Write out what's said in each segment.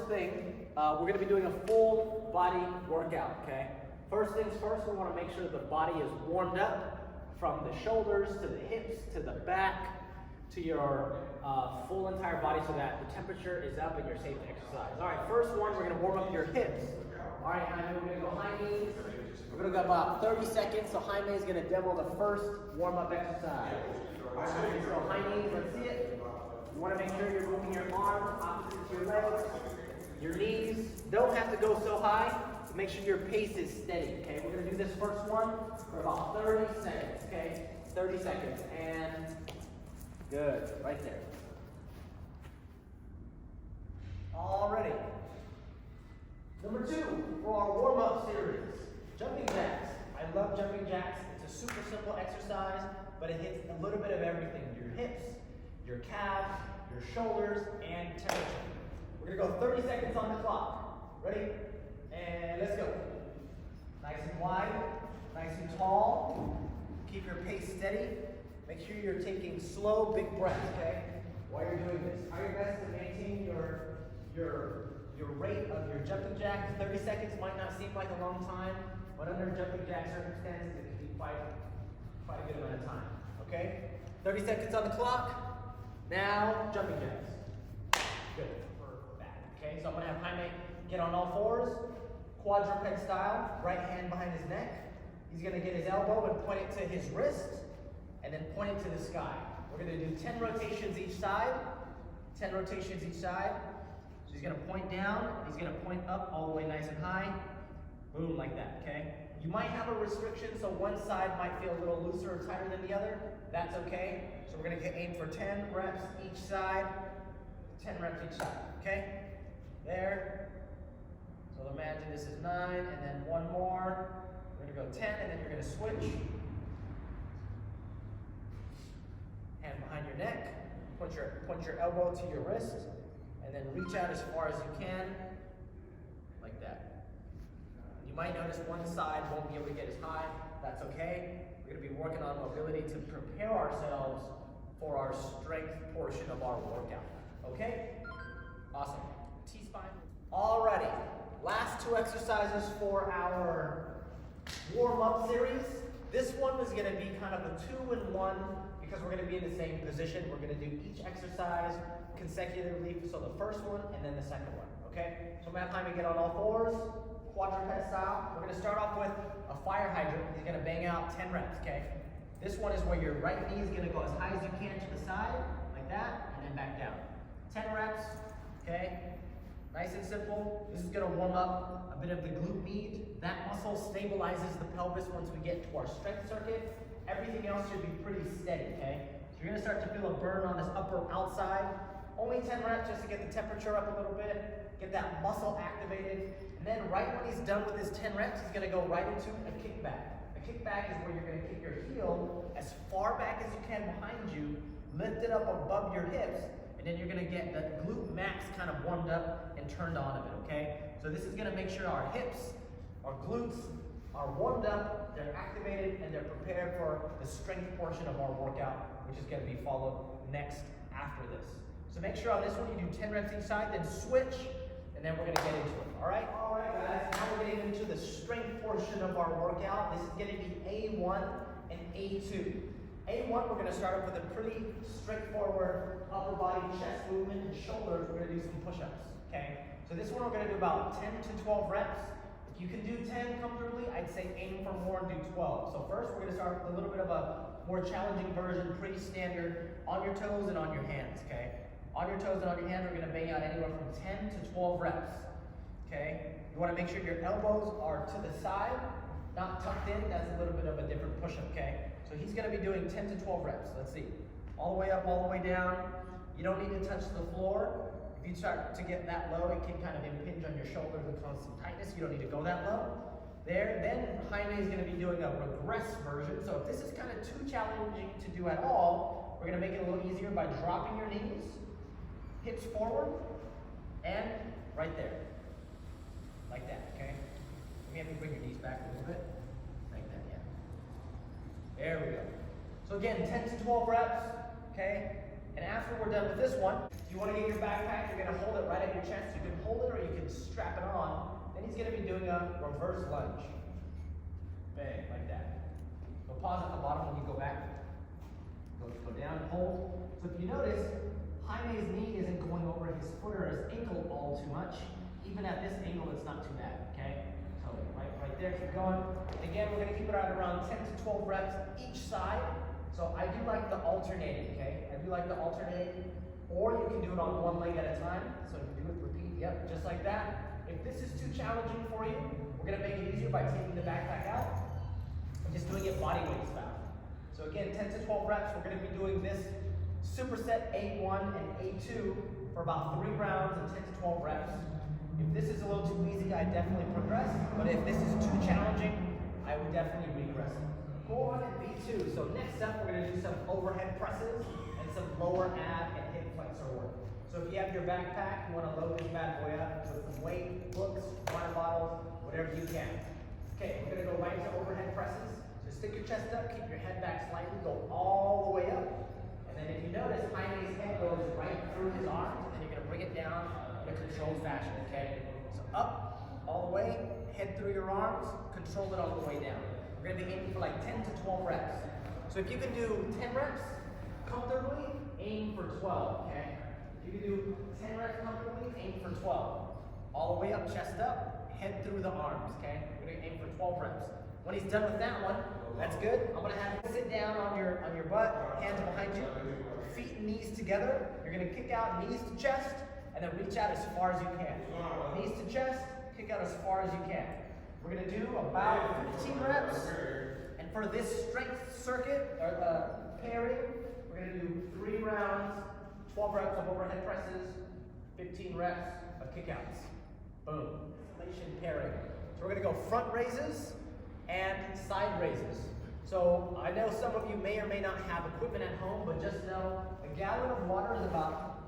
first thing, we're gonna be doing a full body workout, okay? First things first, we wanna make sure the body is warmed up from the shoulders to the hips to the back to your full entire body so that the temperature is up and you're safe to exercise. All right, first one, we're gonna warm up your hips. All right, Jaime, we're gonna go high knees. We're gonna go about 30 seconds, so Jaime is gonna demo the first warm-up exercise. All right, Jaime, so high knees, let's see it. You wanna make sure you're moving your arms opposite to your legs. Your knees don't have to go so high. Make sure your pace is steady, okay? We're gonna do this first one for about 30 seconds, okay? 30 seconds, and good, right there. Alrighty. Number 2, for our warm-up series, jumping jacks. I love jumping jacks. It's a super simple exercise, but it hits a little bit of everything. Your hips, your calves, your shoulders, and temperature. We're gonna go 30 seconds on the clock. Ready? And let's go. Nice and wide, nice and tall. Keep your pace steady. Make sure you're taking slow, big breaths, okay? While you're doing this. Try your best to maintain your rate of your jumping jacks. 30 seconds might not seem like a long time, but under jumping jack circumstances, it can be quite a good amount of time, okay? 30 seconds on the clock. Now, jumping jacks. Good, for that, okay? So I'm gonna have Jaime get on all fours, quadruped style, right hand behind his neck. He's gonna get his elbow and point it to his wrist, and then point it to the sky. We're gonna do 10 rotations each side, 10 rotations each side. So he's gonna point down, he's gonna point up all the way nice and high. Boom, like that, okay? You might have a restriction, so one side might feel a little looser or tighter than the other. That's okay. So we're gonna aim for 10 reps each side, 10 reps each side, okay? There. So imagine this is 9, and then one more. We're gonna go 10, and then you're gonna switch. Hand behind your neck, point your elbow to your wrist, and then reach out as far as you can, like that. You might notice one side won't be able to get as high. That's okay. We're gonna be working on mobility to prepare ourselves for our strength portion of our workout. Okay? Awesome. T-spine. Alrighty. Last 2 exercises for our warm-up series. This one is gonna be kind of a 2-in-1 because we're gonna be in the same position. We're gonna do each exercise consecutively, so the first one and then the second one, okay? So I'm gonna have Jaime get on all fours, quadruped style. We're gonna start off with a fire hydrant. He's gonna bang out 10 reps, okay? This one is where your right knee is gonna go as high as you can to the side, like that, and then back down. 10 reps, okay? Nice and simple. This is gonna warm up a bit of the glute med. That muscle stabilizes the pelvis once we get to our strength circuit. Everything else should be pretty steady, okay? So you're gonna start to feel a burn on this upper outside. Only 10 reps just to get the temperature up a little bit, get that muscle activated. And then right when he's done with his 10 reps, he's gonna go right into a kickback. A kickback is where you're gonna kick your heel as far back as you can behind you, lift it up above your hips, and then you're gonna get the glute max kind of warmed up and turned on a bit, okay? So this is gonna make sure our hips, our glutes are warmed up, they're activated, and they're prepared for the strength portion of our workout, which is gonna be followed next after this. So make sure on this one you do 10 reps each side, then switch, and then we're gonna get into it, all right? All right, guys, now we're getting into the strength portion of our workout. This is gonna be A1 and A2. A1, we're gonna start off with a pretty straightforward upper body chest movement and shoulders. We're gonna do some push-ups, okay? So this one we're gonna do about 10 to 12 reps. If you can do 10 comfortably, I'd say aim for more and do 12. So first we're gonna start with a little bit of a more challenging version, pretty standard, on your toes and on your hands, okay? On your toes and on your hands, we're gonna bang out anywhere from 10 to 12 reps, okay? You wanna make sure your elbows are to the side, not tucked in. That's a little bit of a different push-up, okay? So he's gonna be doing 10 to 12 reps. Let's see. All the way up, all the way down. You don't need to touch the floor. If you start to get that low, it can kind of impinge on your shoulders and cause some tightness. You don't need to go that low. There, then Jaime is gonna be doing a regress version. So if this is kind of too challenging to do at all, we're gonna make it a little easier by dropping your knees, hips forward, and right there. Like that, okay? You have to bring your knees back a little bit. Like that, yeah. There we go. So again, 10 to 12 reps, okay? And after we're done with this one, you want to get your backpack, you're going to hold it right at your chest. You can hold it or you can strap it on. Then he's going to be doing a reverse lunge. Bang, like that. So pause at the bottom when you go back. Go down, hold. So if you notice, Jaime's knee isn't going over his foot or his ankle all too much. Even at this angle, it's not too bad, okay? So right there, keep going. Again, we're gonna keep it at around 10 to 12 reps each side. So I do like the alternating, okay? I do like the alternating. Or you can do it on one leg at a time. So do it, repeat, yep, just like that. If this is too challenging for you, we're gonna make it easier by taking the backpack out and just doing it body weight style. So again, 10 to 12 reps, we're gonna be doing this superset A1 and A2 for about 3 rounds and 10 to 12 reps. If this is a little too easy, I definitely progress. But if this is too challenging, I would definitely regress. Go on at B2. So next up, we're gonna do some overhead presses and some lower ab and hip flexor work. So if you have your backpack, you wanna load this bad boy up with some weight, books, water bottles, whatever you can. Okay, we're gonna go right to overhead presses. So stick your chest up, keep your head back slightly, go all the way up. And then if you notice, Jaime's head goes right through his arms, and then you're gonna bring it down in a controlled fashion, okay? So up, all the way, head through your arms, control it all the way down. We're gonna be aiming for like 10 to 12 reps. So if you can do 10 reps comfortably, aim for 12, okay? If you can do 10 reps comfortably, aim for 12. All the way up, chest up, head through the arms, okay? We're gonna aim for 12 reps. When he's done with that one, that's good. I'm gonna have you sit down on your butt, hands behind you, feet and knees together. You're gonna kick out knees to chest, and then reach out as far as you can. Knees to chest, kick out as far as you can. We're gonna do about 15 reps. And for this strength circuit, or pairing, we're gonna do 3 rounds, 12 reps of overhead presses, 15 reps of kickouts. Boom. Isolation pairing. So we're gonna go front raises and side raises. So I know some of you may or may not have equipment at home, but just know a gallon of water is about,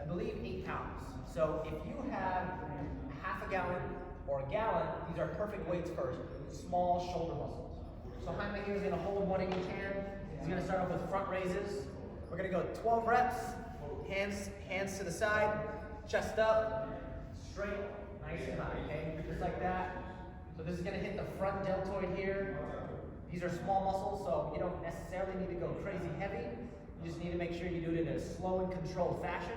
I believe, 8 pounds. So if you have half a gallon or a gallon, these are perfect weights for small shoulder muscles. So Jaime here is gonna hold one in each hand. He's gonna start off with front raises. We're gonna go 12 reps, hands to the side, chest up, straight, nice and high, okay? Just like that. So this is gonna hit the front deltoid here. These are small muscles, so you don't necessarily need to go crazy heavy. You just need to make sure you do it in a slow and controlled fashion.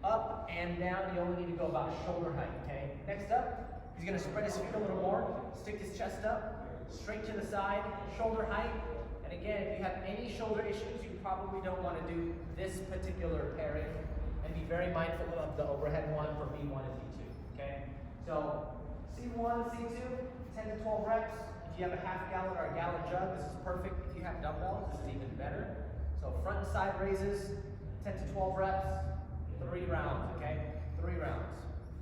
Up and down, you only need to go about shoulder height, okay? Next up, he's gonna spread his feet a little more, stick his chest up, straight to the side, shoulder height. And again, if you have any shoulder issues, you probably don't wanna do this particular pairing. And be very mindful of the overhead one for B1 and B2, okay? So, C1, C2, 10 to 12 reps. If you have a half gallon or a gallon jug, this is perfect. If you have dumbbells, this is even better. So front and side raises, 10 to 12 reps, 3 rounds, okay? 3 rounds.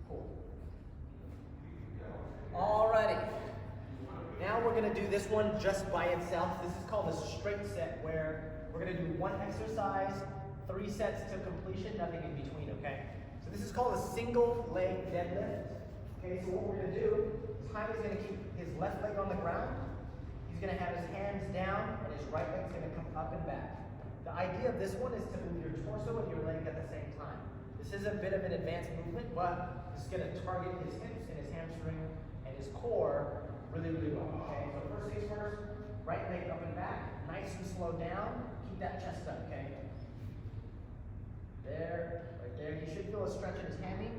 Cool. Alrighty. Now we're gonna do this one just by itself. This is called a straight set, where we're gonna do 1 exercise, 3 sets to completion, nothing in between, okay? So this is called a single leg deadlift. Okay, so what we're gonna do is Jaime's gonna keep his left leg on the ground. He's gonna have his hands down, and his right leg's gonna come up and back. The idea of this one is to move your torso and your leg at the same time. This is a bit of an advanced movement, but it's gonna target his hips and his hamstring and his core really, really well. Okay, so first things first, right leg up and back, nice and slow down. Keep that chest up, okay? There, right there. You should feel a stretch in his hammy.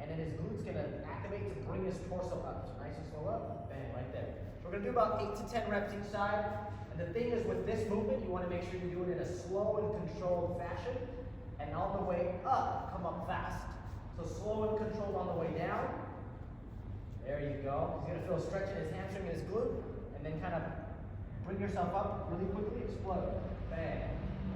And then his glute's gonna activate to bring his torso up. So nice and slow up, bang, right there. So we're gonna do about 8 to 10 reps each side. And the thing is with this movement, you wanna make sure you do it in a slow and controlled fashion. And on the way up, come up fast. So slow and controlled on the way down. There you go. He's gonna feel a stretch in his hamstring and his glute. And then kind of bring yourself up really quickly, explode, bang.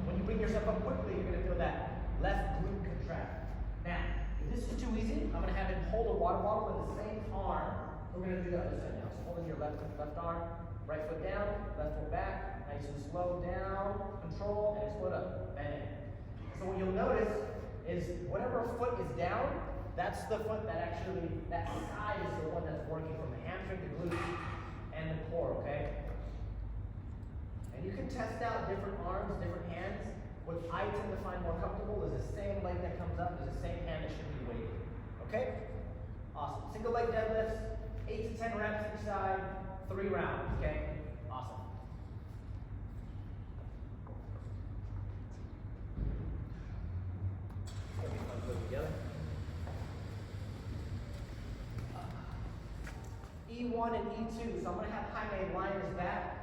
When you bring yourself up quickly, you're gonna feel that left glute contract. Now, if this is too easy, I'm gonna have him hold a water bottle in the same arm. We're gonna do the other side now. So holding your left arm, right foot down, left foot back, nice and slow down, control, and explode up. Bang. So what you'll notice is whatever foot is down, that's the foot that actually, that side is the one that's working from the hamstring, the glute, and the core, okay? And you can test out different arms, different hands. What I tend to find more comfortable is the same leg that comes up is the same hand that should be weighted. Okay? Awesome. Single leg deadlifts, 8 to 10 reps each side, 3 rounds. Okay? Awesome. It's gonna be fun to put together. E1 and E2. So I'm gonna have Jaime lie on his back.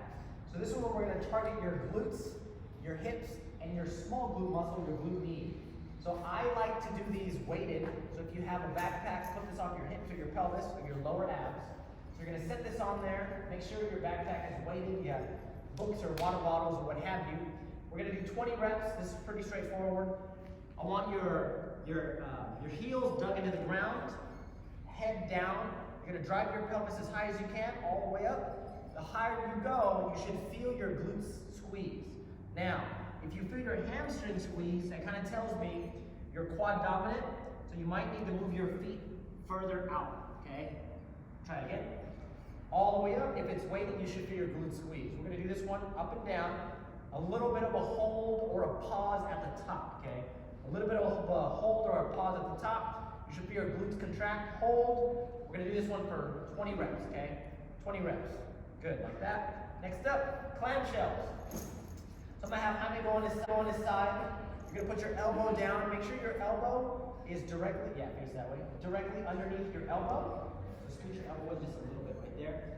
So this is where we're gonna target your glutes, your hips, and your small glute muscle, your glute med. So I like to do these weighted. So if you have a backpack, put this on your hips or your pelvis or your lower abs. So you're gonna set this on there. Make sure your backpack is weighted. You have books or water bottles or what have you. We're gonna do 20 reps. This is pretty straightforward. I want your heels dug into the ground, head down. You're gonna drive your pelvis as high as you can, all the way up. The higher you go, you should feel your glutes squeeze. Now, if you feel your hamstring squeeze, that kind of tells me you're quad dominant, so you might need to move your feet further out, okay? Try it again. All the way up, if it's weighted, you should feel your glutes squeeze. We're gonna do this one up and down, a little bit of a hold or a pause at the top, okay? A little bit of a hold or a pause at the top. You should feel your glutes contract, hold. We're gonna do this one for 20 reps, okay? 20 reps. Good, like that. Next up, clamshells. So I'm gonna have Jaime go on his side. You're gonna put your elbow down. Make sure your elbow is directly, face that way, directly underneath your elbow. So scoot your elbow in just a little bit right there.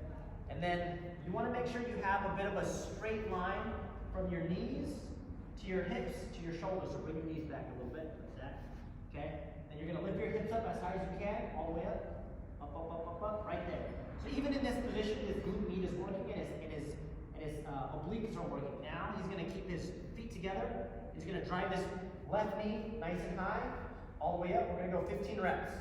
And then you wanna make sure you have a bit of a straight line from your knees to your hips to your shoulders. So bring your knees back a little bit, like that, okay? Then you're gonna lift your hips up as high as you can, all the way up, right there. So even in this position, his glute med is working and his obliques are working. Now he's gonna keep his feet together. He's gonna drive this left knee nice and high, all the way up. We're gonna go 15 reps.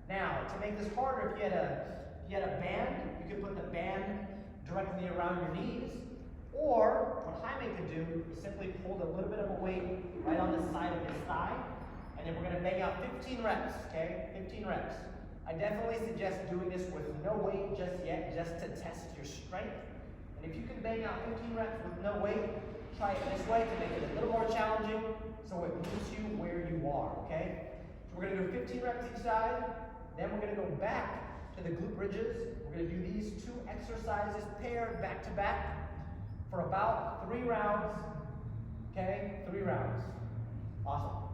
Now, to make this harder, if you had a band, you could put the band directly around your knees, or what Jaime could do is simply hold a little bit of a weight right on the side of his thigh, and then we're gonna bang out 15 reps, okay? 15 reps. I definitely suggest doing this with no weight just yet, just to test your strength. And if you can bang out 15 reps with no weight, try it this way to make it a little more challenging so it meets you where you are, okay? So we're gonna do 15 reps each side, then we're gonna go back to the glute bridges. We're gonna do these 2 exercises paired back to back for about 3 rounds, okay? 3 rounds. Awesome.